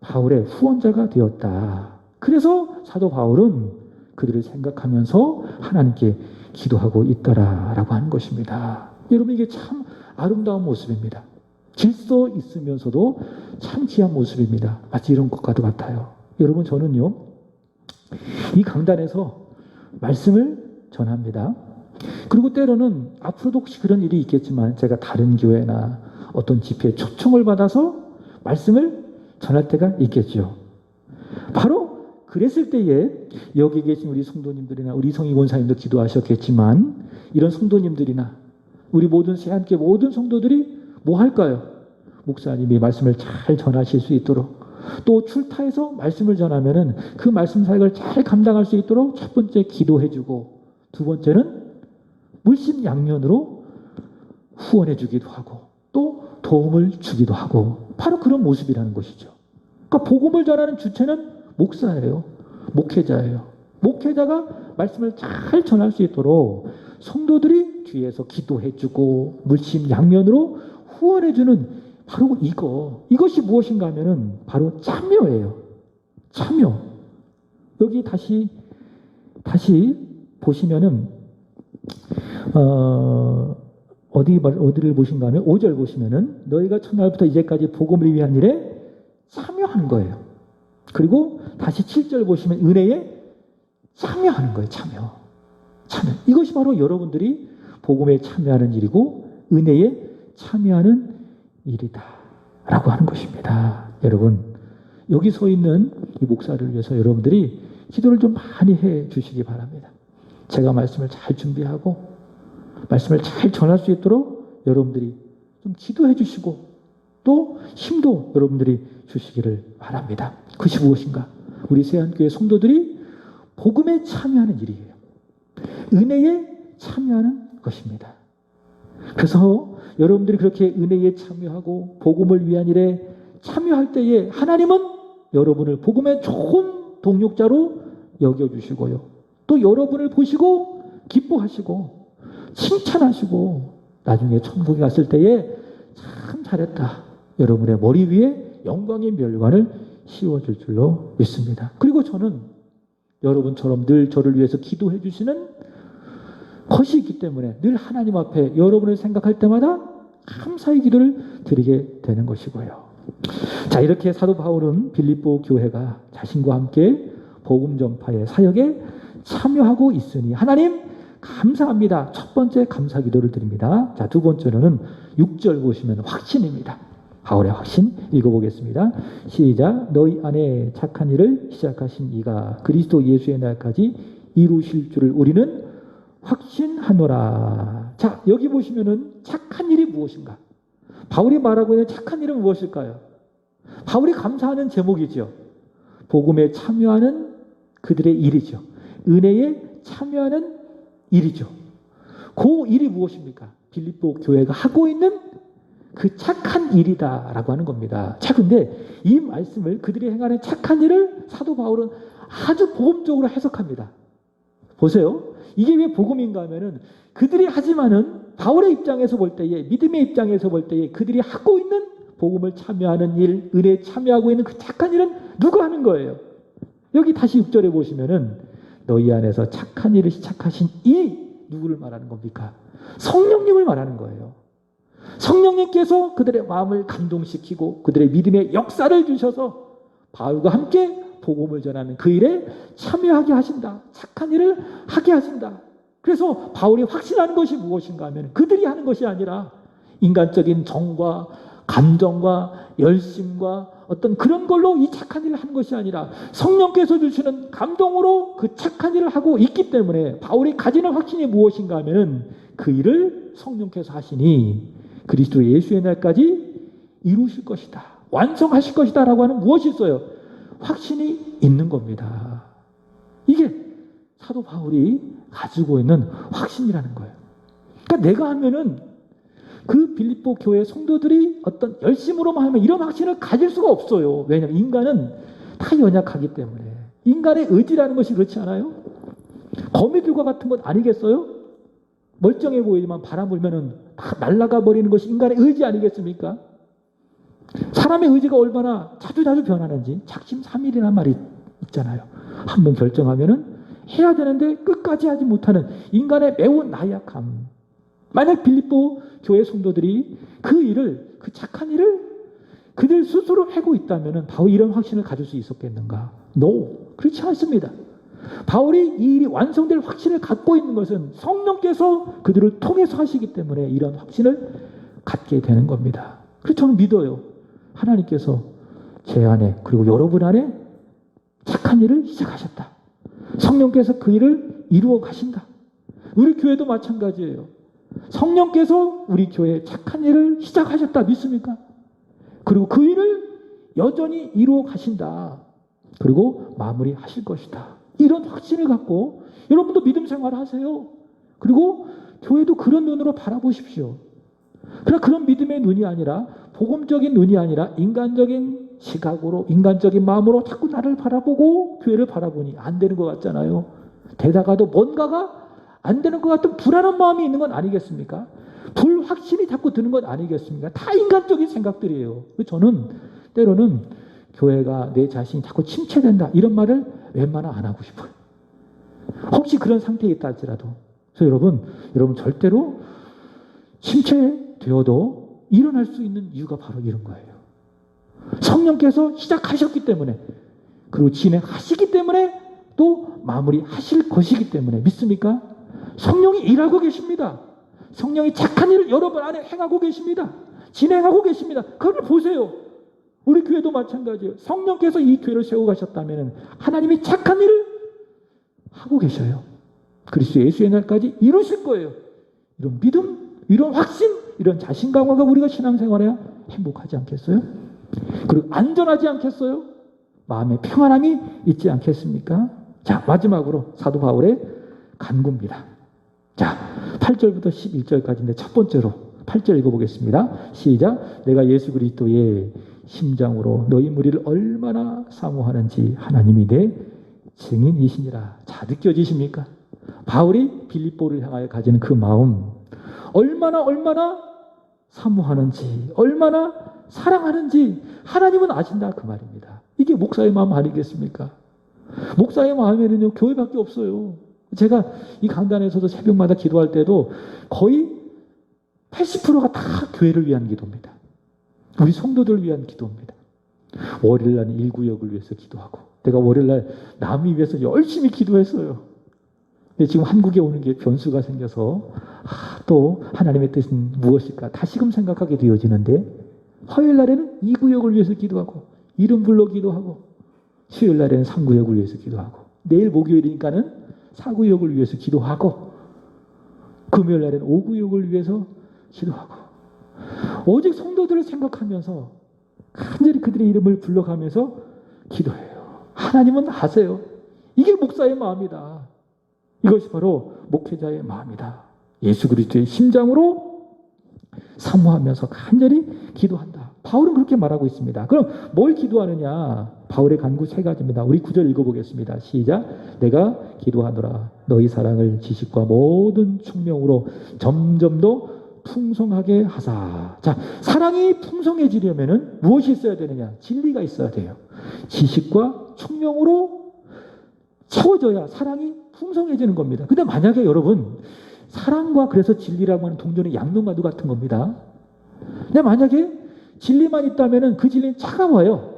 바울의 후원자가 되었다. 그래서 사도 바울은 그들을 생각하면서 하나님께 기도하고 있더라라고 하는 것입니다. 여러분 이게 참 아름다운 모습입니다. 질서 있으면서도 참 귀한 모습입니다. 마치 이런 것과도 같아요. 여러분 저는요 이 강단에서 말씀을 전합니다. 그리고 때로는 앞으로도 혹시 그런 일이 있겠지만 제가 다른 교회나 어떤 집회에 초청을 받아서 말씀을 전할 때가 있겠죠. 바로 그랬을 때에 여기 계신 우리 성도님들이나 우리 성희 권사님도 기도하셨겠지만 이런 성도님들이나 우리 모든 새함께 모든 성도들이 뭐 할까요? 목사님이 말씀을 잘 전하실 수 있도록 또 출타해서 말씀을 전하면은 그 말씀 사역을 잘 감당할 수 있도록 첫 번째 기도해주고 두 번째는 물심양면으로 후원해주기도 하고 또 도움을 주기도 하고 바로 그런 모습이라는 것이죠. 그러니까 복음을 전하는 주체는 목사예요. 목회자예요. 목회자가 말씀을 잘 전할 수 있도록 성도들이 뒤에서 기도해주고 물심양면으로 후원해주는 바로 이것이 무엇인가 하면은 바로 참여예요. 참여. 여기 다시 보시면은 어디를 보신가 하면 5절 보시면은 너희가 첫날부터 이제까지 복음을 위한 일에 참여하는 거예요. 그리고 다시 7절 보시면 은혜에 참여하는 거예요. 참여. 이것이 바로 여러분들이 복음에 참여하는 일이고 은혜에 참여하는 일이다 라고 하는 것입니다. 여러분 여기 서 있는 이 목사를 위해서 여러분들이 기도를 좀 많이 해 주시기 바랍니다. 제가 말씀을 잘 준비하고 말씀을 잘 전할 수 있도록 여러분들이 좀 기도해 주시고 또 힘도 여러분들이 주시기를 바랍니다. 그것이 무엇인가? 우리 새한교회 성도들이 복음에 참여하는 일이에요. 은혜에 참여하는 것입니다. 그래서 여러분들이 그렇게 은혜에 참여하고 복음을 위한 일에 참여할 때에 하나님은 여러분을 복음의 좋은 동력자로 여겨주시고요. 또 여러분을 보시고 기뻐하시고 칭찬하시고 나중에 천국에 갔을 때에 참 잘했다. 여러분의 머리 위에 영광의 멸관을 씌워줄 줄로 믿습니다. 그리고 저는 여러분처럼 늘 저를 위해서 기도해 주시는 것이 있기 때문에 늘 하나님 앞에 여러분을 생각할 때마다 감사의 기도를 드리게 되는 것이고요. 자, 이렇게 사도 바울은 빌립보 교회가 자신과 함께 복음 전파의 사역에 참여하고 있으니 하나님 감사합니다. 첫 번째 감사 기도를 드립니다. 자, 두 번째로는 6절 보시면 확신입니다. 바울의 확신 읽어보겠습니다. 시작. 너희 안에 착한 일을 시작하신 이가 그리스도 예수의 날까지 이루실 줄을 우리는 확신하노라. 자, 여기 보시면은 착한 일이 무엇인가? 바울이 말하고 있는 착한 일은 무엇일까요? 바울이 감사하는 제목이죠. 복음에 참여하는 그들의 일이죠. 은혜에 참여하는 일이죠. 그 일이 무엇입니까? 빌립보 교회가 하고 있는 그 착한 일이다라고 하는 겁니다. 자, 근데 이 말씀을 그들이 행하는 착한 일을 사도 바울은 아주 복음적으로 해석합니다. 보세요. 이게 왜 복음인가 하면은 그들이 하지만은 바울의 입장에서 볼 때에, 믿음의 입장에서 볼 때에 그들이 하고 있는 복음을 참여하는 일, 은혜에 참여하고 있는 그 착한 일은 누가 하는 거예요? 여기 다시 6절에 보시면은 너희 안에서 착한 일을 시작하신 이 누구를 말하는 겁니까? 성령님을 말하는 거예요. 성령님께서 그들의 마음을 감동시키고 그들의 믿음의 역사를 주셔서 바울과 함께 복음을 전하는 그 일에 참여하게 하신다. 착한 일을 하게 하신다. 그래서 바울이 확신하는 것이 무엇인가 하면 그들이 하는 것이 아니라 인간적인 정과 감정과 열심과 어떤 그런 걸로 이 착한 일을 하는 것이 아니라 성령께서 주시는 감동으로 그 착한 일을 하고 있기 때문에 바울이 가지는 확신이 무엇인가 하면 그 일을 성령께서 하시니 그리스도 예수의 날까지 이루실 것이다. 완성하실 것이다 라고 하는 무엇이 있어요? 확신이 있는 겁니다. 이게 사도 바울이 가지고 있는 확신이라는 거예요. 그러니까 내가 하면은 그 빌립보 교회 성도들이 어떤 열심으로만 하면 이런 확신을 가질 수가 없어요. 왜냐하면 인간은 다 연약하기 때문에. 인간의 의지라는 것이 그렇지 않아요? 거미줄과 같은 것 아니겠어요? 멀쩡해 보이지만 바람 불면은 다 날아가 버리는 것이 인간의 의지 아니겠습니까? 사람의 의지가 얼마나 자주자주 변하는지 작심삼일이라는 말이 있잖아요. 한번 결정하면은 해야 되는데 끝까지 하지 못하는 인간의 매우 나약함. 만약 빌립보 교회 성도들이 그 일을, 그 착한 일을 그들 스스로 하고 있다면 바울 이런 확신을 가질 수 있었겠는가? No, 그렇지 않습니다. 바울이 이 일이 완성될 확신을 갖고 있는 것은 성령께서 그들을 통해서 하시기 때문에 이런 확신을 갖게 되는 겁니다. 그래서 저는 믿어요. 하나님께서 제 안에 그리고 여러분 안에 착한 일을 시작하셨다. 성령께서 그 일을 이루어 가신다. 우리 교회도 마찬가지예요. 성령께서 우리 교회에 착한 일을 시작하셨다. 믿습니까? 그리고 그 일을 여전히 이루어 가신다. 그리고 마무리하실 것이다. 이런 확신을 갖고 여러분도 믿음 생활을 하세요. 그리고 교회도 그런 눈으로 바라보십시오. 그러나 그런 믿음의 눈이 아니라 복음적인 눈이 아니라 인간적인 시각으로 인간적인 마음으로 자꾸 나를 바라보고 교회를 바라보니 안 되는 것 같잖아요. 되다가도 뭔가가 안 되는 것 같은 불안한 마음이 있는 건 아니겠습니까? 불확신이 자꾸 드는 건 아니겠습니까? 다 인간적인 생각들이에요. 저는 때로는 교회가 내 자신이 자꾸 침체된다 이런 말을 웬만하 안 하고 싶어요. 혹시 그런 상태에 있다 할지라도. 그래서 여러분 절대로 침체되어도 일어날 수 있는 이유가 바로 이런 거예요. 성령께서 시작하셨기 때문에 그리고 진행하시기 때문에 또 마무리하실 것이기 때문에 믿습니까? 성령이 일하고 계십니다. 성령이 착한 일을 여러분 안에 행하고 계십니다. 진행하고 계십니다. 그걸 보세요. 우리 교회도 마찬가지예요. 성령께서 이 교회를 세워 가셨다면 하나님이 착한 일을 하고 계셔요. 그리스도 예수의 날까지 이루실 거예요. 이런 믿음, 이런 확신, 이런 자신감과 우리가 신앙생활해야 행복하지 않겠어요? 그리고 안전하지 않겠어요? 마음의 평안함이 있지 않겠습니까? 자, 마지막으로 사도 바울의 간구입니다. 자, 8절부터 11절까지인데 첫 번째로 8절 읽어보겠습니다. 시작. 내가 예수 그리스도의 심장으로 너희 무리를 얼마나 사모하는지 하나님이 내 증인이시니라. 자, 느껴지십니까? 바울이 빌립보를 향하여 가지는 그 마음, 얼마나 사모하는지, 얼마나 사랑하는지 하나님은 아신다 그 말입니다. 이게 목사의 마음 아니겠습니까? 목사의 마음에는요, 교회밖에 없어요. 제가 이 강단에서도 새벽마다 기도할 때도 거의 80%가 다 교회를 위한 기도입니다. 우리 성도들을 위한 기도입니다. 월요일날 1구역을 위해서 기도하고, 내가 월요일날 남이 위해서 열심히 기도했어요. 근데 지금 한국에 오는 게 변수가 생겨서 또 하나님의 뜻은 무엇일까 다시금 생각하게 되어지는데, 화요일날에는 2구역을 위해서 기도하고, 이름 불러 기도하고, 수요일날에는 3구역을 위해서 기도하고, 내일 목요일이니까는 4구역을 위해서 기도하고, 금요일날에는 5구역을 위해서 기도하고, 오직 성도들을 생각하면서 간절히 그들의 이름을 불러가면서 기도해요. 하나님은 아세요. 이게 목사의 마음이다. 이것이 바로 목회자의 마음이다. 예수 그리스도의 심장으로 사모하면서 간절히 기도한다. 바울은 그렇게 말하고 있습니다. 그럼 뭘 기도하느냐? 바울의 간구 세 가지입니다. 우리 9절 읽어보겠습니다. 시작. 내가 기도하노라 너희 사랑을 지식과 모든 총명으로 점점 더 풍성하게 하사. 자, 사랑이 풍성해지려면은 무엇이 있어야 되느냐? 진리가 있어야 돼요. 지식과 총명으로 채워져야 사랑이 풍성해지는 겁니다. 근데 만약에 여러분, 사랑과 그래서 진리라고 하는 동전의 양면과도 같은 겁니다. 근데 만약에 진리만 있다면은 그 진리는 차가워요.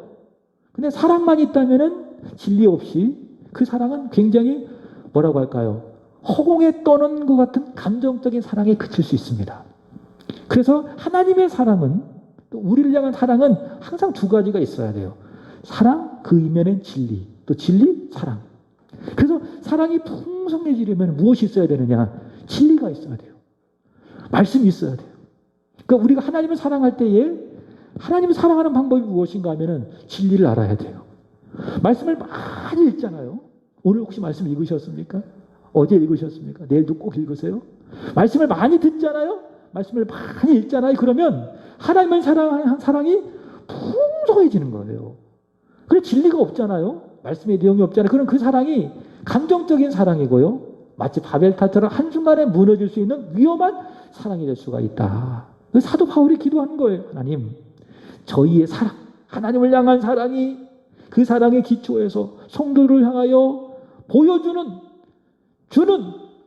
근데 사랑만 있다면은 진리 없이 그 사랑은 굉장히 뭐라고 할까요? 허공에 떠는 것 같은 감정적인 사랑에 그칠 수 있습니다. 그래서 하나님의 사랑은, 또 우리를 향한 사랑은 항상 두 가지가 있어야 돼요. 사랑, 그 이면엔 진리, 또 진리, 사랑. 그래서 사랑이 풍성해지려면 무엇이 있어야 되느냐? 진리가 있어야 돼요. 말씀이 있어야 돼요. 그러니까 우리가 하나님을 사랑할 때에 하나님을 사랑하는 방법이 무엇인가 하면은 진리를 알아야 돼요. 말씀을 많이 읽잖아요. 오늘 혹시 말씀 읽으셨습니까? 어제 읽으셨습니까? 내일도 꼭 읽으세요. 말씀을 많이 듣잖아요. 말씀을 많이 읽잖아요. 그러면 하나님을 사랑하는 사랑이 풍성해지는 거예요. 그래 진리가 없잖아요. 말씀의 내용이 없잖아요. 그럼 그 사랑이 감정적인 사랑이고요. 마치 바벨탑처럼 한순간에 무너질 수 있는 위험한 사랑이 될 수가 있다. 사도 바울이 기도하는 거예요. 하나님, 저희의 사랑, 하나님을 향한 사랑이 그 사랑의 기초에서 성도를 향하여 보여주는, 주는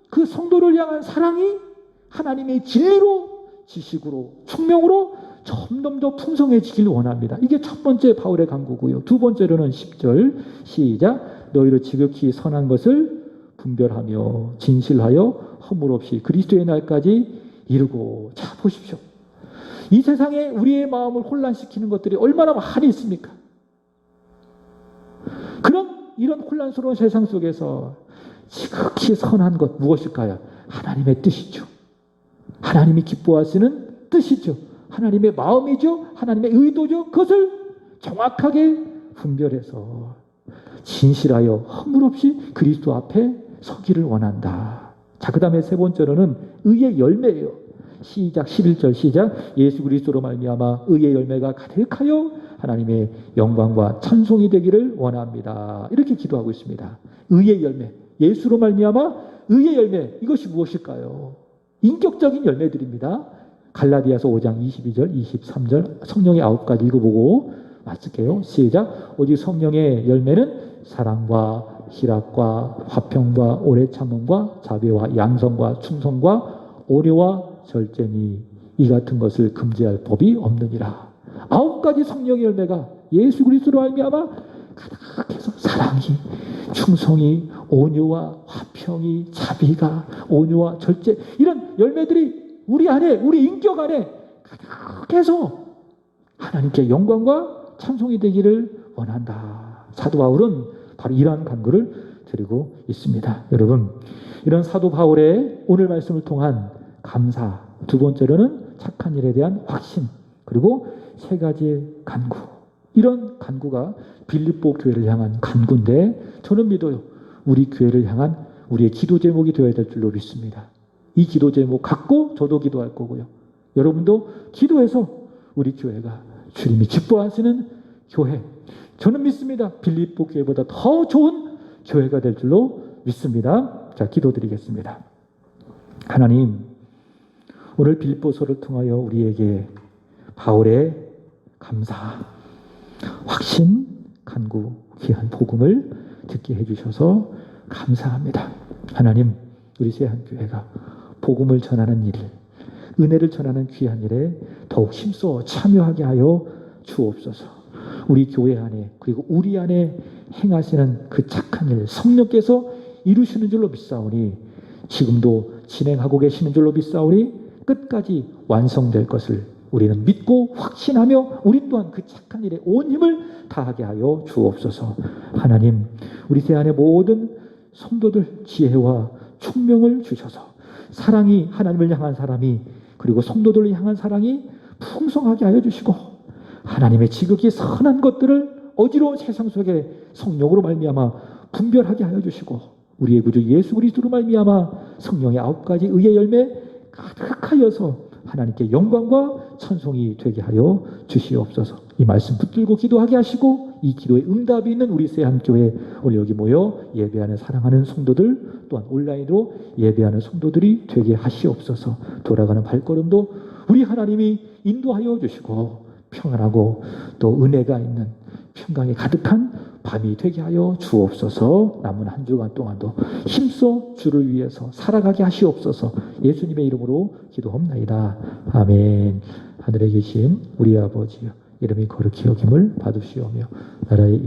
그 성도를 향한 사랑이 하나님의 진리로, 지식으로, 총명으로 점점 더 풍성해지길 원합니다. 이게 첫 번째 바울의 간구고요. 두 번째로는 10절 시작. 너희로 지극히 선한 것을 분별하며 진실하여 허물 없이 그리스도의 날까지 이루고. 자, 보십시오. 이 세상에 우리의 마음을 혼란시키는 것들이 얼마나 많이 있습니까? 이런 혼란스러운 세상 속에서 지극히 선한 것 무엇일까요? 하나님의 뜻이죠. 하나님이 기뻐하시는 뜻이죠. 하나님의 마음이죠. 하나님의 의도죠. 그것을 정확하게 분별해서 진실하여 허물 없이 그리스도 앞에 서기를 원한다. 자, 그 다음에 세 번째로는 의의 열매예요. 시작 11절 시작. 예수 그리스도로 말미암아 의의 열매가 가득하여 하나님의 영광과 찬송이 되기를 원합니다. 이렇게 기도하고 있습니다. 의의 열매, 예수로 말미암아 의의 열매, 이것이 무엇일까요? 인격적인 열매들입니다. 갈라디아서 5장 22절 23절 성령의 9가지 읽어보고 마칠게요. 시작. 오직 성령의 열매는 사랑과 희락과 화평과 오래 참음과 자비와 양성과 충성과 오려와 절제니 이 같은 것을 금지할 법이 없느니라. 9가지 성령의 열매가 예수 그리스도로 말미암아 가득해서 사랑이, 충성이, 온유와 화평이, 자비가, 온유와 절제, 이런 열매들이 우리 안에, 우리 인격 안에 가득해서 하나님께 영광과 찬송이 되기를 원한다. 사도 바울은 바로 이러한 간구를 드리고 있습니다. 여러분, 이런 사도 바울의 오늘 말씀을 통한 감사, 두 번째로는 착한 일에 대한 확신, 그리고 세 가지의 간구. 이런 간구가 빌립보 교회를 향한 간구인데 저는 믿어요. 우리 교회를 향한 우리의 기도 제목이 되어야 될 줄로 믿습니다. 이 기도 제목 갖고 저도 기도할 거고요. 여러분도 기도해서 우리 교회가 주님이 기뻐하시는 교회, 저는 믿습니다. 빌립보 교회보다 더 좋은 교회가 될 줄로 믿습니다. 자, 기도드리겠습니다. 하나님, 오늘 빌립보서를 통하여 우리에게 바울의 감사, 확신, 간구, 귀한 복음을 듣게 해주셔서 감사합니다. 하나님, 우리 세한교회가 복음을 전하는 일, 은혜를 전하는 귀한 일에 더욱 힘써 참여하게 하여 주옵소서. 우리 교회 안에 그리고 우리 안에 행하시는 그 착한 일 성령께서 이루시는 줄로 믿사오니 지금도 진행하고 계시는 줄로 믿사오니 끝까지 완성될 것을 우리는 믿고 확신하며 우리 또한 그 착한 일에 온 힘을 다하게 하여 주옵소서. 하나님, 우리 세 안의 모든 성도들 지혜와 총명을 주셔서 사랑이 하나님을 향한 사람이 그리고 성도들을 향한 사랑이 풍성하게 하여 주시고 하나님의 지극히 선한 것들을 어지러운 세상 속에 성령으로 말미암아 분별하게 하여 주시고 우리의 구주 예수 그리스도로 말미암아 성령의 9가지 의의 열매 가득하여서 하나님께 영광과 찬송이 되게 하여 주시옵소서. 이 말씀 붙들고 기도하게 하시고 이 기도에 응답이 있는 우리 세한교회 오늘 여기 모여 예배하는 사랑하는 성도들 또한 온라인으로 예배하는 성도들이 되게 하시옵소서. 돌아가는 발걸음도 우리 하나님이 인도하여 주시고 평안하고 또 은혜가 있는 평강이 가득한 밤이 되게 하여 주옵소서. 남은 한 주간 동안도 힘써 주를 위해서 살아가게 하시옵소서. 예수님의 이름으로 기도합나이다. 아멘. 하늘에 계신 우리 아버지여, 이름이 거룩히 여김을 받으시오며 나라의